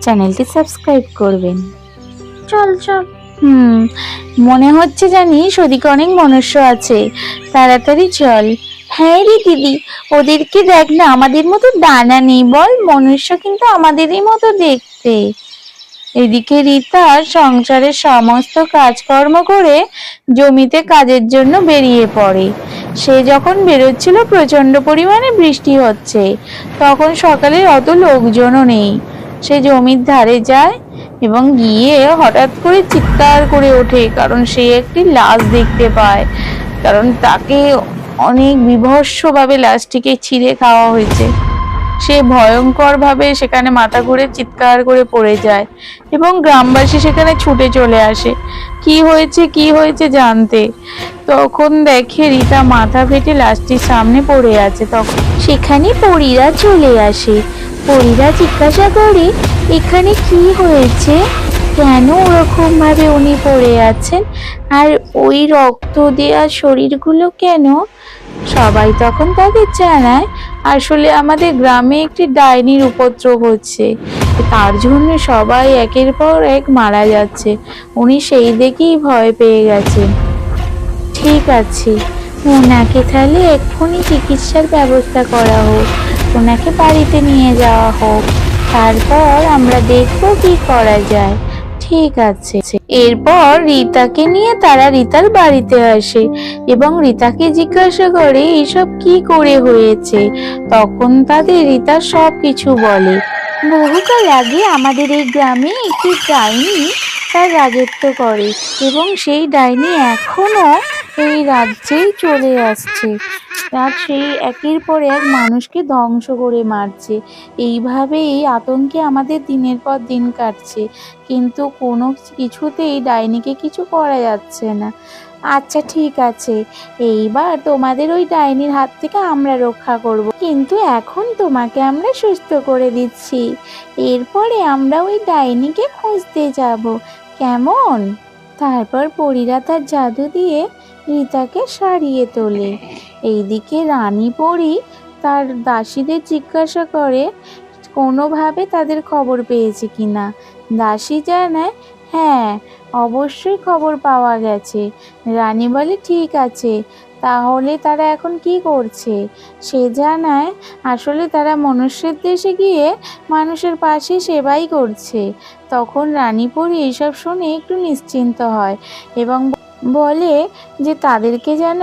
চ্যানেলটি সাবস্ক্রাইব করবেন। চল চল। মনে হচ্ছে জানিস ওদিকে অনেক মনুষ্য আছে, তাড়াতাড়ি চল। হ্যাঁ রে দিদি, ওদেরকে দেখ না, আমাদের মতো ডানা নেই বল, মনুষ্য কিন্তু আমাদেরই মতো দেখতে। এদিকে রীতা সংসারের সমস্ত কাজকর্ম করে জমিতে কাজের জন্য বেরিয়ে পড়ে। সে যখন বেরোচ্ছিল প্রচন্ড পরিমাণে বৃষ্টি হচ্ছে, তখন সকালে অত লোকজনও নেই। সে জমির ধারে যায় এবং গিয়ে হঠাৎ করে চিৎকার করে ওঠে, কারণ সে একটি লাশ দেখতে পায়। কারণ তাকে অনেক বীভৎসভাবে লাশটিকে ছিঁড়ে খাওয়া হয়েছে। সে ভয়ঙ্কর ভাবে সেখানে মাথা ঘুরে চিৎকার করে পড়ে যায় এবং গ্রামবাসী সেখানে ছুটে চলে আসে কি হয়েছে জানতে। তখন দেখে রীতা মাথা ফেটে লাশটির সামনে পড়ে আছে। তখন সেখানে পরীরা চলে আসে। পরীরা জিজ্ঞাসা করে, এখানে কি হয়েছে, কেন ওরকম ভাবে উনি পড়ে আছেন, আর ওই রক্ত দেওয়া শরীরগুলো কেন? সবাই তখন তাদের জানায়, আসলে আমাদের গ্রামে একটি ডাইনির উপদ্রব হচ্ছে, তার জন্য সবাই একের পর এক মারা যাচ্ছে। উনি সেই দেখেই ভয় পেয়ে গেছেন। ঠিক আছে, ওনাকে তাহলে এক্ষুনি চিকিৎসার ব্যবস্থা করা হোক, ওনাকে বাড়িতে নিয়ে যাওয়া হোক, তারপর আমরা দেখব কি করা যায়। ঠিক আছে। এরপর রীতাকে নিয়ে তারা রীতার বাড়িতে আসে এবং রীতাকে জিজ্ঞাসা করে এইসব কি করে হয়েছে। তখন তাদের রীতা সব কিছু বলে। বহুকাল আগে আমাদের এই গ্রামে একটি ডাইনি তার রাজত্ব করে এবং সেই ডাইনি এখনো এই রাজ্যেই চলে আসছে। আর সেই একের পর এক মানুষকে ধ্বংস করে মারছে। এইভাবেই আতঙ্কে আমাদের দিনের পর দিন কাটছে, কিন্তু কোনো কিছুতেই ডাইনিকে কিছু করা যাচ্ছে না। আচ্ছা ঠিক আছে, এইবার তোমাদের ওই ডাইনির হাত থেকে আমরা রক্ষা করব, কিন্তু এখন তোমাকে আমরা সুস্থ করে দিচ্ছি। এরপরে আমরা ওই ডাইনিকে খুঁজতে যাব, কেমন? তারপর পরীরা তার জাদু দিয়ে রীতাকে সারিয়ে তোলে। এইদিকে রানী পরী তার দাসীদের জিজ্ঞাসা করে কোনোভাবে তাদের খবর পেয়েছে কিনা। দাসী জানায়, হ্যাঁ অবশ্যই খবর পাওয়া গেছে। রানী বলে, ঠিক আছে, তাহলে তারা এখন কি করছে? সে জানায়, আসলে তারা মনুষ্যের দেশে গিয়ে মানুষের পাশে সেবাই করছে। তখন রানী পরী এইসব শুনে একটু নিশ্চিন্ত হয় এবং বলে যে তাদেরকে যেন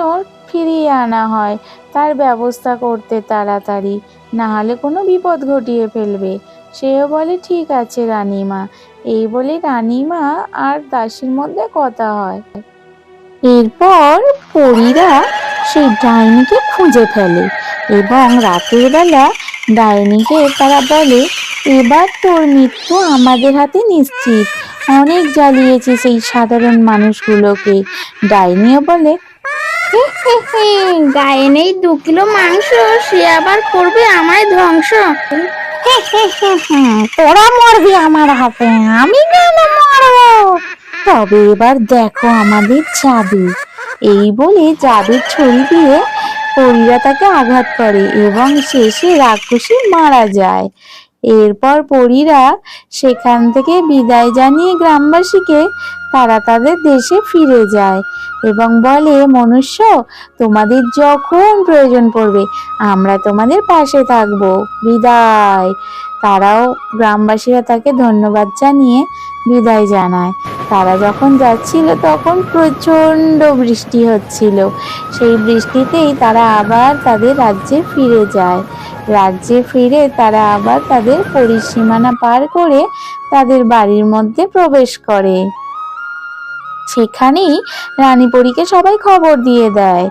ফিরিয়ে আনা হয়, তার ব্যবস্থা করতে তাড়াতাড়ি, না হলে কোনো বিপদ ঘটিয়ে ফেলবে। সেও বলে, ঠিক আছে রানীমা। এই বলে রানীমা আর দাসীর মধ্যে কথা হয়। এরপর পরীরা সেই ডাইনিকে খুঁজে ফেলে এবং রাতের বেলা ডাইনিকে তারা বলে, এবার তোর মৃত্যু আমাদের হাতে নিশ্চিত, অনেক জ্বালিয়েছে সেই সাধারণ মানুষগুলোকে। ডাইনিও বলে, গায়ে নেই 2 কিলো মাংস, সে আবার করবে আমায় ধ্বংস। তোরা মরবি আমার হাতে, আমি কেন মরবো? তবে এবার দেখো আমাদের জাদু। এই বলে জাদুর ছড়ি দিয়ে পরীরা তাকে আঘাত করে এবং শেষে রাক্ষসী মারা যায়। এরপর পরীরা সেখান থেকে বিদায় জানিয়ে গ্রামবাসীকে তারা তাদের দেশে ফিরে যায় এবং বলে, মনুষ্য, তোমাদের যখন প্রয়োজন পড়বে আমরা তোমাদের পাশে থাকবো, বিদায়। তারাও গ্রামবাসীরা তাকে ধন্যবাদ জানিয়ে বিদায় জানায়। তারা যখন যাচ্ছিল তখন প্রচন্ড বৃষ্টি হচ্ছিল। সেই বৃষ্টিতেই তারা আবার তাদের রাজ্যে ফিরে যায়। রাজ্যে ফিরে তারা আবার তাদের পরিসীমানা পার করে তাদের বাড়ির মধ্যে প্রবেশ করে। সেখানেই রানী পরীকে সবাই খবর দিয়ে দেয়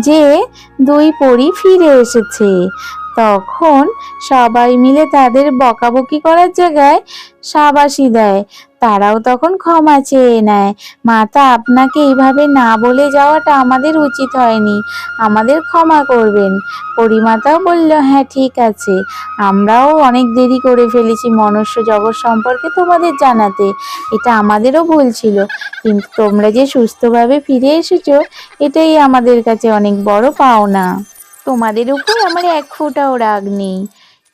যে 2 পরী ফিরে এসেছে। তখন সবাই মিলে তাদের বকাবকি করার জায়গায় শাবাশি দেয়। তারাও তখন ক্ষমা চেয়ে নেয়, মাতা আপনাকে এইভাবে না বলে যাওয়াটা আমাদের উচিত হয়নি, আমাদের ক্ষমা করবেন। পরিমাতাও বলল, হ্যাঁ ঠিক আছে, আমরাও অনেক দেরি করে ফেলেছি মনুষ্য জগৎ সম্পর্কে তোমাদের জানাতে, এটা আমাদেরও ভুল ছিল, কিন্তু তোমরা যে সুস্থভাবে ফিরে এসেছো এটাই আমাদের কাছে অনেক বড় পাওনা। তোমাদের উপর আমার 1 ফোঁটাও রাগ নেই।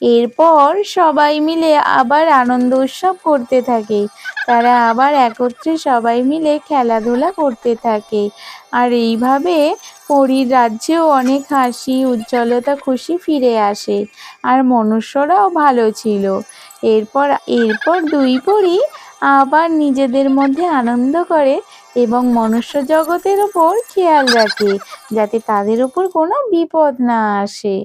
এরপর সবাই মিলে আবার আনন্দ উৎসব করতে থাকে। তারা আবার একত্রে সবাই মিলে খেলাধুলা করতে থাকে। আর এইভাবে পরীর রাজ্যেও অনেক হাসি, উজ্জ্বলতা, খুশি ফিরে আসে। আর মনুষ্যরাও ভালো ছিল। এরপর এরপর দুই পরী আবার নিজেদের মধ্যে আনন্দ করে এবং মনুষ্য জগতের ওপর খেয়াল রাখে যাতে তাদের ওপর কোনো বিপদ না আসে।